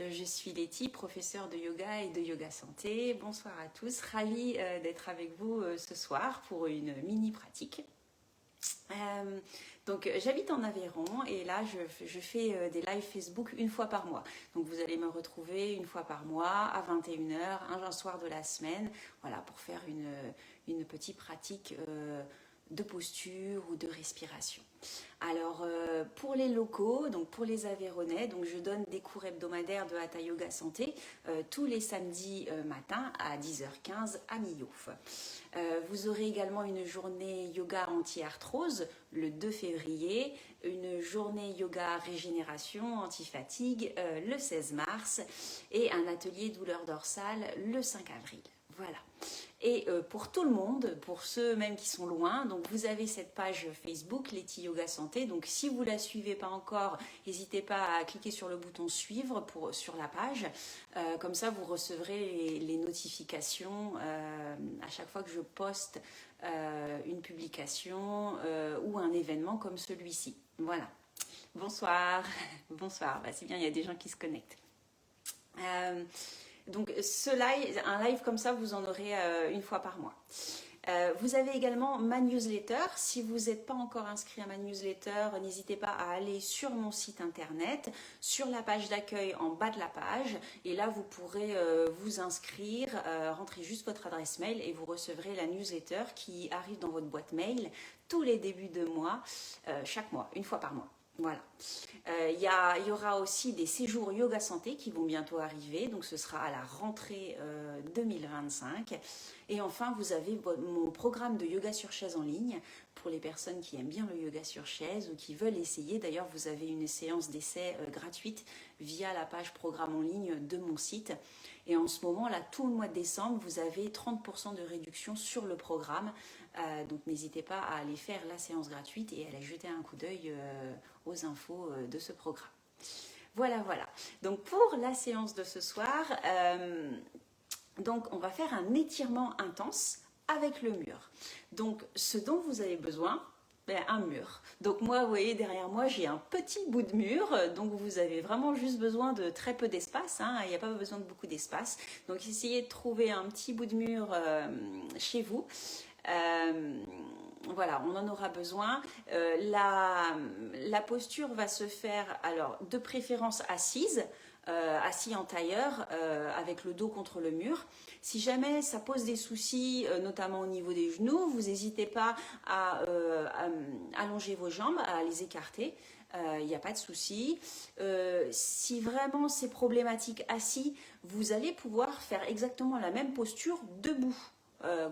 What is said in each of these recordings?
Je suis Letty, professeure de yoga et de yoga santé. Bonsoir à tous, ravie d'être avec vous ce soir pour une mini pratique. Donc j'habite en Aveyron et là je fais des lives Facebook une fois par mois. Donc vous allez me retrouver une fois par mois à 21h, un soir de la semaine, voilà, pour faire une petite pratique de posture ou de respiration. Alors pour les locaux, donc pour les Aveyronnais, donc je donne des cours hebdomadaires de Hatha Yoga Santé tous les samedis matin à 10h15 à Millouf. Vous aurez également une journée yoga anti-arthrose le 2 février, une journée yoga régénération anti-fatigue le 16 mars et un atelier douleur dorsale le 5 avril. Voilà. Et pour tout le monde, pour ceux même qui sont loin, donc vous avez cette page Facebook Letty Yoga Santé. Donc si vous ne la suivez pas encore, n'hésitez pas à cliquer sur le bouton suivre sur la page. Comme ça, vous recevrez les notifications à chaque fois que je poste une publication ou un événement comme celui-ci. Voilà. Bonsoir. Bonsoir. Bah, c'est bien, il y a des gens qui se connectent. Donc un live comme ça, vous en aurez une fois par mois. Vous avez également ma newsletter. Si vous n'êtes pas encore inscrit à ma newsletter, n'hésitez pas à aller sur mon site internet, sur la page d'accueil en bas de la page. Et là, vous pourrez vous inscrire, rentrer juste votre adresse mail et vous recevrez la newsletter qui arrive dans votre boîte mail tous les débuts de mois, chaque mois, une fois par mois. Voilà. Il y aura aussi des séjours yoga santé qui vont bientôt arriver, donc ce sera à la rentrée 2025. Et enfin, vous avez mon programme de yoga sur chaise en ligne pour les personnes qui aiment bien le yoga sur chaise ou qui veulent essayer. D'ailleurs, vous avez une séance d'essai gratuite via la page programme en ligne de mon site. Et en ce moment, là, tout le mois de décembre, vous avez 30% de réduction sur le programme. Donc n'hésitez pas à aller faire la séance gratuite et à aller jeter un coup d'œil aux infos de ce programme. Voilà, voilà. Donc pour la séance de ce soir, donc on va faire un étirement intense avec le mur. Donc ce dont vous avez besoin, un mur. Donc moi, vous voyez, derrière moi, j'ai un petit bout de mur. Donc vous avez vraiment juste besoin de très peu d'espace. Hein, il n'y a pas besoin de beaucoup d'espace. Donc essayez de trouver un petit bout de mur chez vous. Voilà, on en aura besoin. La posture va se faire, alors de préférence assise, assis en tailleur, avec le dos contre le mur. Si jamais ça pose des soucis, notamment au niveau des genoux, vous n'hésitez pas à allonger vos jambes, à les écarter. Il n'y a pas de souci. Si vraiment c'est problématique assis, vous allez pouvoir faire exactement la même posture debout.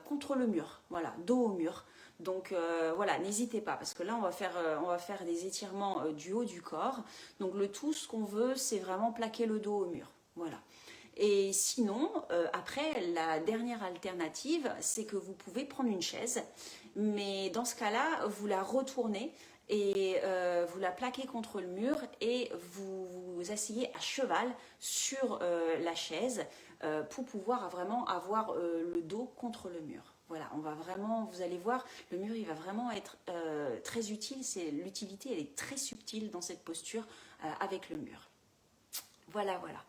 Contre le mur, voilà, dos au mur. Donc voilà, n'hésitez pas parce que là on va faire des étirements du haut du corps. Donc le tout, ce qu'on veut, c'est vraiment plaquer le dos au mur. Voilà. Et sinon, après, la dernière alternative, c'est que vous pouvez prendre une chaise, mais dans ce cas-là, vous la retournez et vous la plaquez contre le mur et vous vous asseyez à cheval sur la chaise pour pouvoir vraiment avoir le dos contre le mur. Voilà, on va vraiment, vous allez voir, le mur il va vraiment être très utile. L'utilité elle est très subtile dans cette posture avec le mur. Voilà, voilà.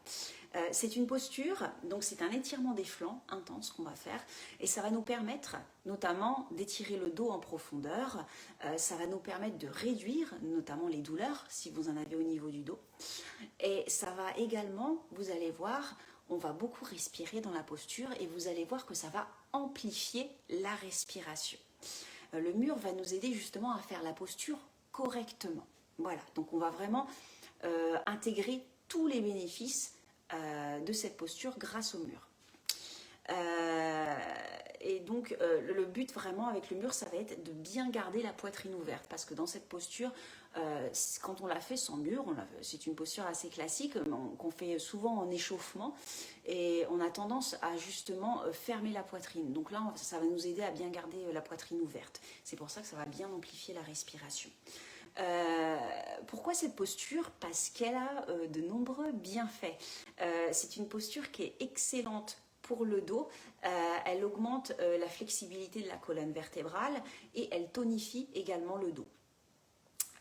C'est une posture, donc c'est un étirement des flancs intense qu'on va faire et ça va nous permettre notamment d'étirer le dos en profondeur, ça va nous permettre de réduire notamment les douleurs si vous en avez au niveau du dos et ça va également, vous allez voir, on va beaucoup respirer dans la posture et vous allez voir que ça va amplifier la respiration. Le mur va nous aider justement à faire la posture correctement. Voilà, donc on va vraiment intégrer tous les bénéfices de cette posture grâce au mur. Et donc le but vraiment avec le mur, ça va être de bien garder la poitrine ouverte parce que dans cette posture, quand on la fait sans mur, c'est une posture assez classique qu'on fait souvent en échauffement et on a tendance à justement fermer la poitrine. Donc là, ça va nous aider à bien garder la poitrine ouverte. C'est pour ça que ça va bien amplifier la respiration. Pourquoi cette posture? Parce qu'elle a de nombreux bienfaits. C'est une posture qui est excellente pour le dos, elle augmente la flexibilité de la colonne vertébrale et elle tonifie également le dos.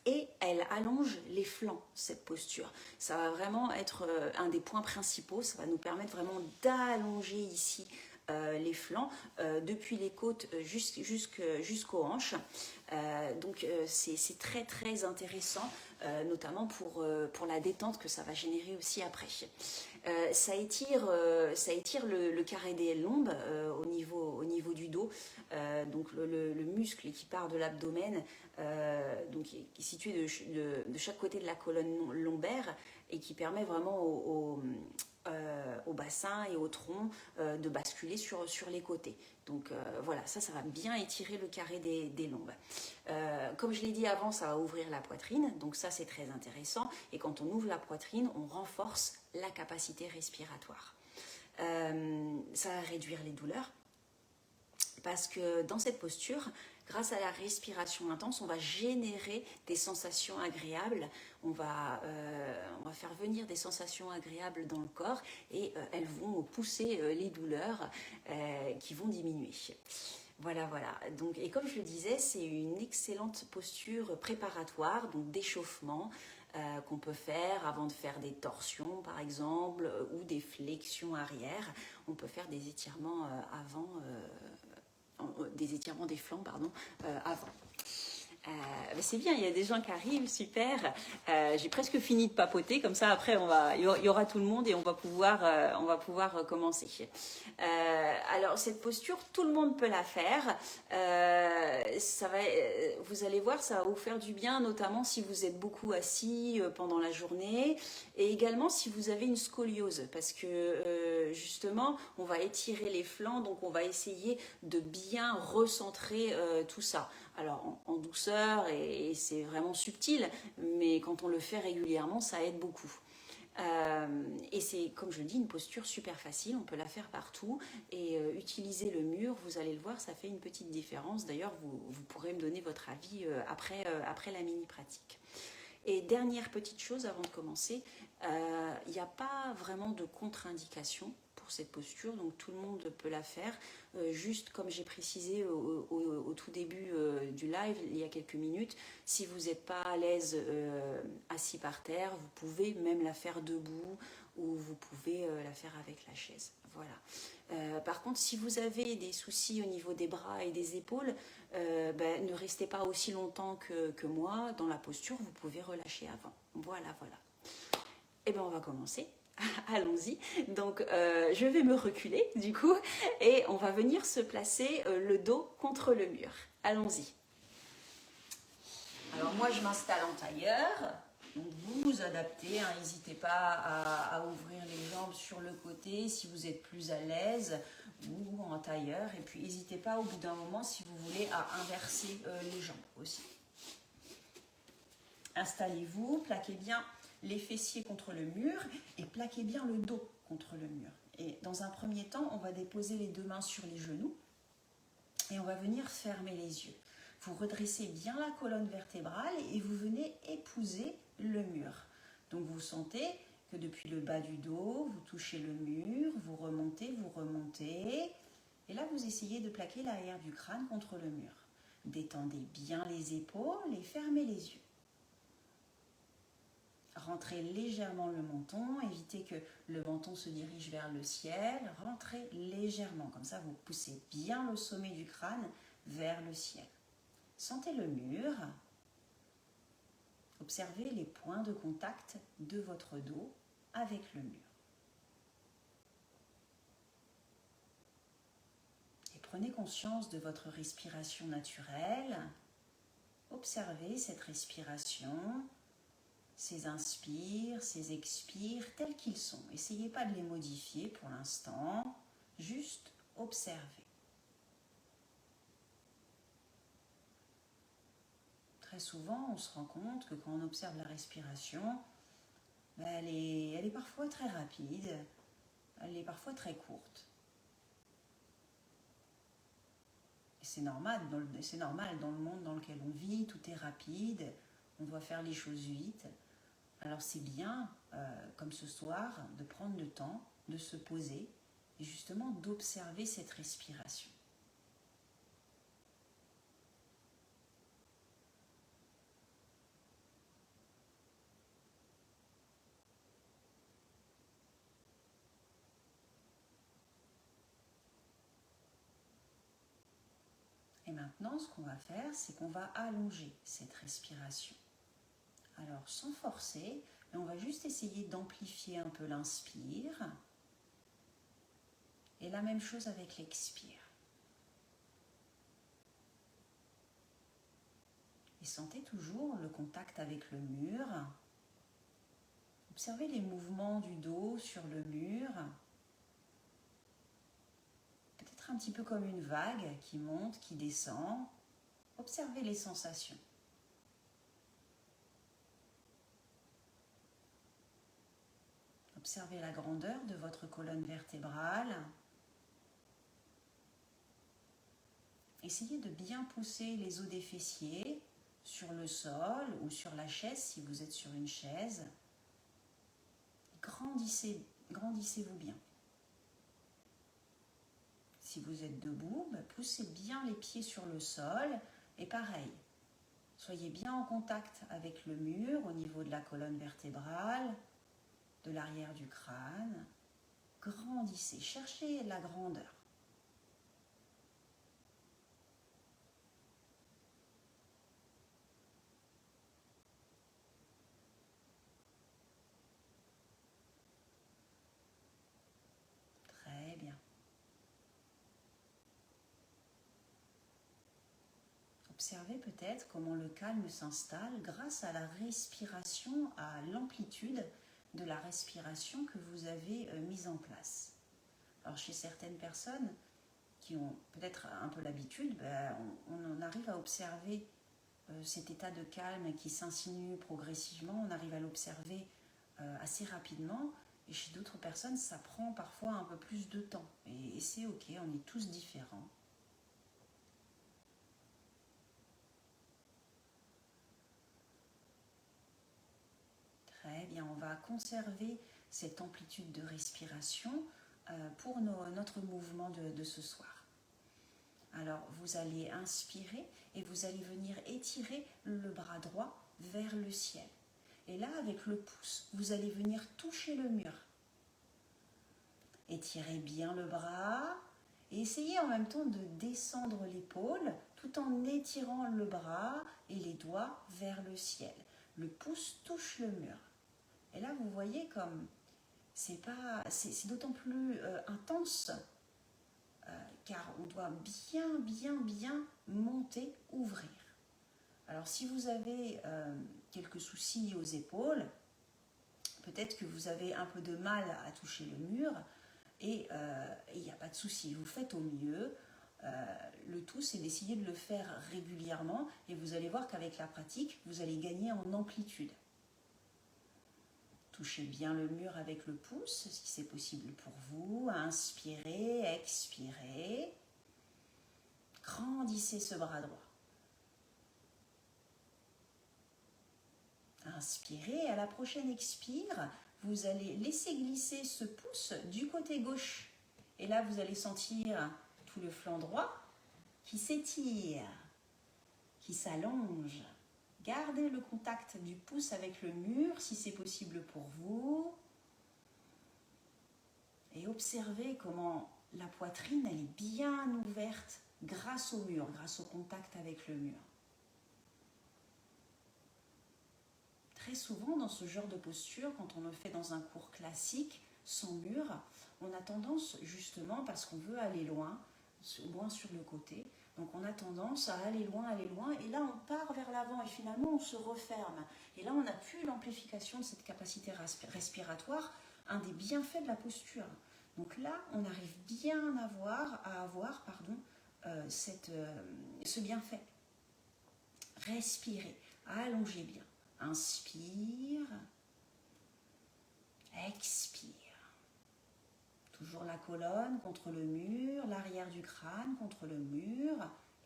et elle allonge les flancs, cette posture. Ça va vraiment être un des points principaux, ça va nous permettre vraiment d'allonger ici les flancs, depuis les côtes jusqu'aux hanches. Donc c'est très très intéressant, notamment pour la détente que ça va générer aussi après. Ça étire le carré des lombes au niveau du dos, donc le muscle qui part de l'abdomen, donc qui est situé de chaque côté de la colonne lombaire et qui permet vraiment au bassin et au tronc de basculer sur les côtés. Donc voilà, ça va bien étirer le carré des lombes. Comme je l'ai dit avant, ça va ouvrir la poitrine, donc ça c'est très intéressant. Et quand on ouvre la poitrine, on renforce la capacité respiratoire. Ça va réduire les douleurs, parce que dans cette posture, grâce à la respiration intense, on va générer des sensations agréables, on va faire venir des sensations agréables dans le corps et elles vont pousser les douleurs qui vont diminuer. Voilà. Donc, et comme je le disais, c'est une excellente posture préparatoire, donc d'échauffement, qu'on peut faire avant de faire des torsions par exemple, ou des flexions arrière. On peut faire des étirements des étirements des flancs avant. C'est bien, il y a des gens qui arrivent, super. J'ai presque fini de papoter, comme ça après il y aura tout le monde et on va pouvoir commencer. Alors cette posture, tout le monde peut la faire. Vous allez voir, ça va vous faire du bien, notamment si vous êtes beaucoup assis pendant la journée, et également si vous avez une scoliose, parce que justement, on va étirer les flancs, donc on va essayer de bien recentrer tout ça. Alors en douceur, et c'est vraiment subtil, mais quand on le fait régulièrement, ça aide beaucoup. Et c'est, comme je le dis, une posture super facile, on peut la faire partout, et utiliser le mur, vous allez le voir, ça fait une petite différence. D'ailleurs, vous pourrez me donner votre avis après la mini-pratique. Et dernière petite chose avant de commencer, il n'y a pas vraiment de contre-indication pour cette posture, donc tout le monde peut la faire. Juste comme j'ai précisé au tout début du live, il y a quelques minutes, si vous n'êtes pas à l'aise assis par terre, vous pouvez même la faire debout, ou vous pouvez la faire avec la chaise. Voilà. Par contre, si vous avez des soucis au niveau des bras et des épaules, ne restez pas aussi longtemps que moi dans la posture, vous pouvez relâcher avant. Voilà. Et bien on va commencer. Allons-y. Donc je vais me reculer du coup et on va venir se placer le dos contre le mur. Allons-y. Alors moi je m'installe en tailleur. Donc vous vous adaptez, n'hésitez pas à ouvrir les jambes sur le côté si vous êtes plus à l'aise, ou en tailleur. Et puis n'hésitez pas au bout d'un moment, si vous voulez, à inverser les jambes aussi. Installez-vous, plaquez bien les fessiers contre le mur et plaquez bien le dos contre le mur. Et dans un premier temps, on va déposer les deux mains sur les genoux et on va venir fermer les yeux. Vous redressez bien la colonne vertébrale et vous venez épouser le mur. Donc vous sentez que depuis le bas du dos, vous touchez le mur, vous remontez. Et là, vous essayez de plaquer l'arrière du crâne contre le mur. Détendez bien les épaules et fermez les yeux. Rentrez légèrement le menton, évitez que le menton se dirige vers le ciel. Rentrez légèrement, comme ça vous poussez bien le sommet du crâne vers le ciel. Sentez le mur. Observez les points de contact de votre dos avec le mur. Et prenez conscience de votre respiration naturelle. Observez cette respiration, ces inspires, ces expires, tels qu'ils sont. Essayez pas de les modifier pour l'instant, juste observez. Très souvent, on se rend compte que quand on observe la respiration, elle est parfois très rapide, elle est parfois très courte. Et c'est normal dans le monde dans lequel on vit, tout est rapide, on doit faire les choses vite. Alors c'est bien, comme ce soir, de prendre le temps de se poser et justement d'observer cette respiration. maintenant, ce qu'on va faire, c'est qu'on va allonger cette respiration. Alors, sans forcer, mais on va juste essayer d'amplifier un peu l'inspire. Et la même chose avec l'expire. Et sentez toujours le contact avec le mur. Observez les mouvements du dos sur le mur. Peut-être un petit peu comme une vague qui monte, qui descend. Observez les sensations. Observez la grandeur de votre colonne vertébrale. Essayez de bien pousser les os des fessiers sur le sol ou sur la chaise si vous êtes sur une chaise. Grandissez-vous bien. Si vous êtes debout, poussez bien les pieds sur le sol et pareil. Soyez bien en contact avec le mur au niveau de la colonne vertébrale, de l'arrière du crâne. Grandissez, cherchez la grandeur. Très bien. Observez peut-être comment le calme s'installe grâce à la respiration, à l'amplitude de la respiration que vous avez mise en place. Alors chez certaines personnes qui ont peut-être un peu l'habitude, on arrive à observer cet état de calme qui s'insinue progressivement, on arrive à l'observer assez rapidement. Et chez d'autres personnes, ça prend parfois un peu plus de temps. Et c'est ok, on est tous différents. Très bien, on va conserver cette amplitude de respiration pour notre mouvement de ce soir. Alors, vous allez inspirer et vous allez venir étirer le bras droit vers le ciel. Et là, avec le pouce, vous allez venir toucher le mur. Étirez bien le bras et essayez en même temps de descendre l'épaule tout en étirant le bras et les doigts vers le ciel. Le pouce touche le mur. Et là, vous voyez comme c'est d'autant plus intense car on doit bien monter, ouvrir. Alors, si vous avez quelques soucis aux épaules, peut-être que vous avez un peu de mal à toucher le mur et il n'y a pas de souci, vous faites au mieux. Le tout, c'est d'essayer de le faire régulièrement et vous allez voir qu'avec la pratique, vous allez gagner en amplitude. Touchez bien le mur avec le pouce, si c'est possible pour vous. Inspirez, expirez. Grandissez ce bras droit. Inspirez, à la prochaine expire, vous allez laisser glisser ce pouce du côté gauche. Et là, vous allez sentir tout le flanc droit qui s'étire, qui s'allonge. Gardez le contact du pouce avec le mur si c'est possible pour vous. Et observez comment la poitrine elle est bien ouverte grâce au mur, grâce au contact avec le mur. Très souvent dans ce genre de posture, quand on le fait dans un cours classique, sans mur, on a tendance justement, parce qu'on veut aller loin sur le côté, donc on a tendance à aller loin, et là on part vers l'avant et finalement on se referme. Et là on n'a plus l'amplification de cette capacité respiratoire, un des bienfaits de la posture. Donc là on arrive bien à avoir ce bienfait. Respirez, allongez bien. Inspire, expire. Toujours la colonne contre le mur, l'arrière du crâne contre le mur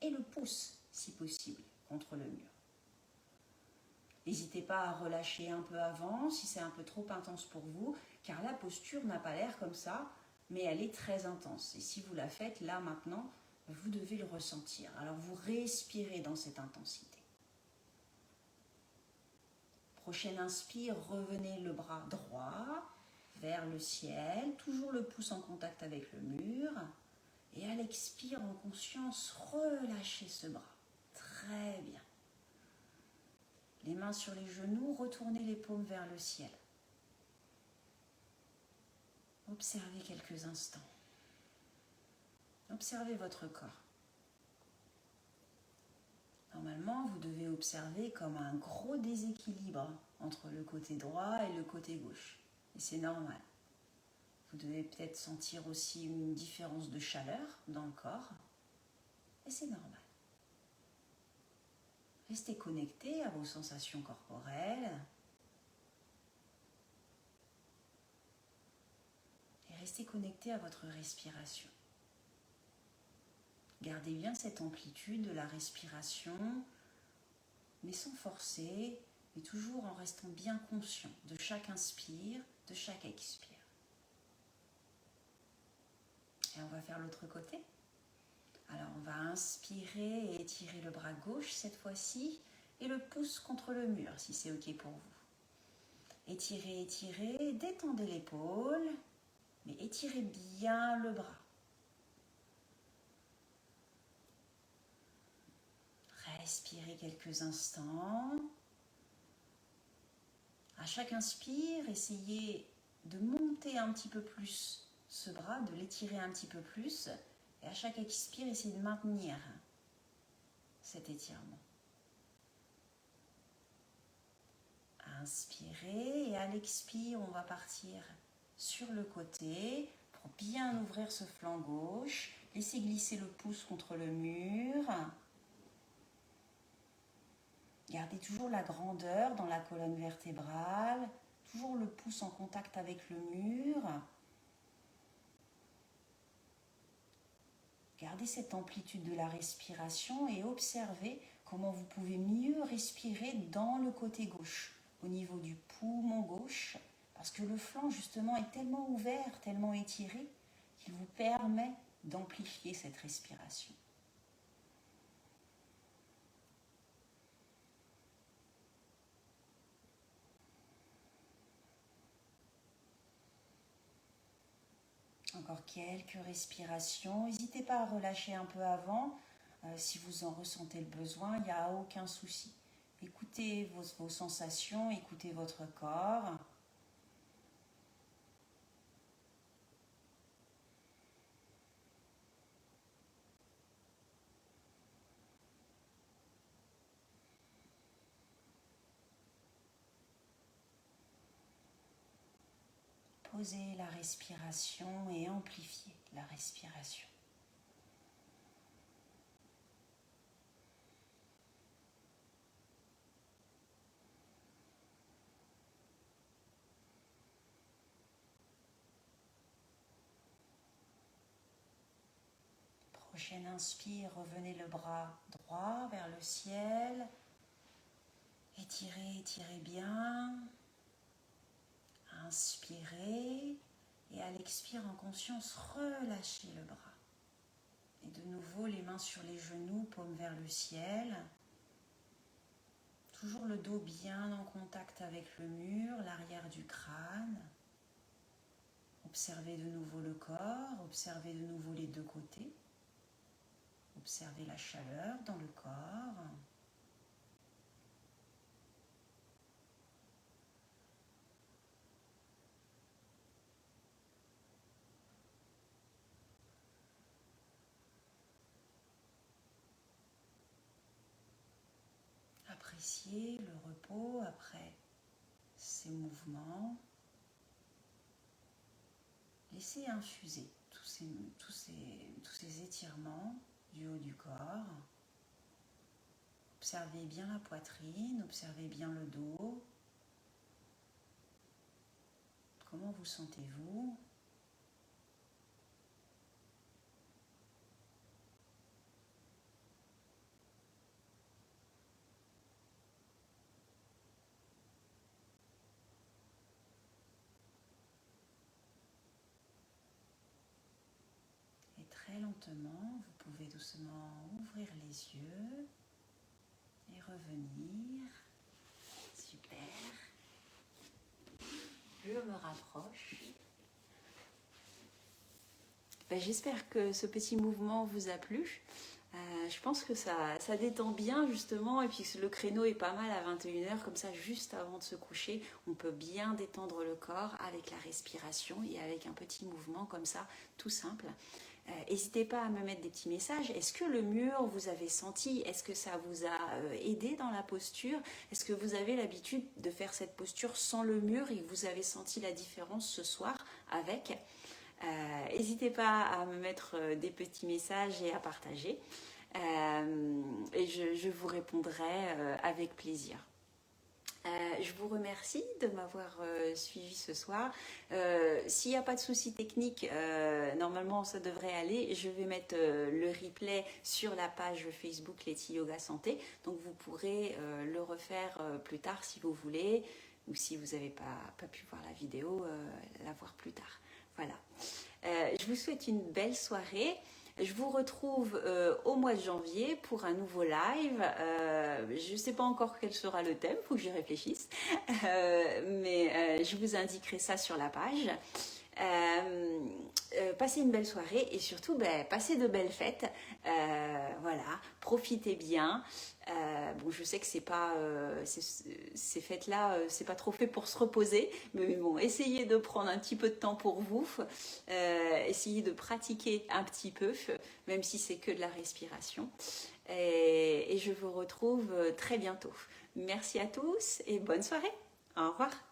et le pouce, si possible, contre le mur. N'hésitez pas à relâcher un peu avant si c'est un peu trop intense pour vous, car la posture n'a pas l'air comme ça, mais elle est très intense. Et si vous la faites là maintenant, vous devez le ressentir. Alors vous respirez dans cette intensité. Prochaine inspire, revenez le bras droit vers le ciel, toujours le pouce en contact avec le mur. Et à l'expire en conscience, relâchez ce bras. Très bien. Les mains sur les genoux, retournez les paumes vers le ciel. Observez quelques instants. Observez votre corps. Normalement, vous devez observer comme un gros déséquilibre entre le côté droit et le côté gauche. Et c'est normal. Vous devez peut-être sentir aussi une différence de chaleur dans le corps. Et c'est normal. Restez connecté à vos sensations corporelles. Et restez connecté à votre respiration. Gardez bien cette amplitude de la respiration, mais sans forcer, mais toujours en restant bien conscient de chaque inspire, de chaque expire. Et on va faire l'autre côté. Alors on va inspirer et étirer le bras gauche cette fois-ci et le pouce contre le mur si c'est ok pour vous. Étirez, étirez, détendez l'épaule, mais étirez bien le bras. Respirez quelques instants. À chaque inspire, essayez de monter un petit peu plus ce bras, de l'étirer un petit peu plus. Et à chaque expire, essayez de maintenir cet étirement. Inspirez et à l'expire, on va partir sur le côté pour bien ouvrir ce flanc gauche. Laissez glisser le pouce contre le mur. Gardez toujours la grandeur dans la colonne vertébrale, toujours le pouce en contact avec le mur. Gardez cette amplitude de la respiration et observez comment vous pouvez mieux respirer dans le côté gauche, au niveau du poumon gauche, parce que le flanc justement est tellement ouvert, tellement étiré, qu'il vous permet d'amplifier cette respiration. Encore quelques respirations. N'hésitez pas à relâcher un peu avant. Si vous en ressentez le besoin, il n'y a aucun souci. Écoutez vos sensations, écoutez votre corps. Posez la respiration et amplifiez la respiration. Prochaine inspire, revenez le bras droit vers le ciel. Étirez, étirez bien. Inspirez et à l'expire en conscience, relâchez le bras. Et de nouveau les mains sur les genoux, paumes vers le ciel. Toujours le dos bien en contact avec le mur, l'arrière du crâne. Observez de nouveau le corps, observez de nouveau les deux côtés. Observez la chaleur dans le corps. Appréciez le repos après ces mouvements. Laissez infuser tous ces étirements du haut du corps. Observez bien la poitrine, observez bien le dos. Comment vous sentez-vous ? Et très lentement, vous pouvez doucement ouvrir les yeux et revenir. Super. Je me rapproche. j'espère que ce petit mouvement vous a plu. Je pense que ça détend bien justement, et puis le créneau est pas mal à 21h, comme ça juste avant de se coucher, on peut bien détendre le corps avec la respiration et avec un petit mouvement comme ça, tout simple. N'hésitez pas à me mettre des petits messages. Est-ce que le mur, vous avez senti? Est-ce que ça vous a aidé dans la posture? Est-ce que vous avez l'habitude de faire cette posture sans le mur et que vous avez senti la différence ce soir avec? N'hésitez pas à me mettre des petits messages et à partager. Et je vous répondrai avec plaisir. Je vous remercie de m'avoir suivi ce soir. S'il n'y a pas de souci technique, normalement ça devrait aller. Je vais mettre le replay sur la page Facebook Letty Yoga Santé. Donc vous pourrez le refaire plus tard si vous voulez, ou si vous n'avez pas pu voir la vidéo, la voir plus tard. Voilà. Je vous souhaite une belle soirée. Je vous retrouve au mois de janvier pour un nouveau live. Je ne sais pas encore quel sera le thème, il faut que j'y réfléchisse. Mais je vous indiquerai ça sur la page. Passez une belle soirée et surtout passez de belles fêtes. Voilà, profitez bien. Bon, je sais que c'est pas ces fêtes-là, c'est pas trop fait pour se reposer, mais bon, essayez de prendre un petit peu de temps pour vous, essayez de pratiquer un petit peu, même si c'est que de la respiration. Et je vous retrouve très bientôt. Merci à tous et bonne soirée. Au revoir.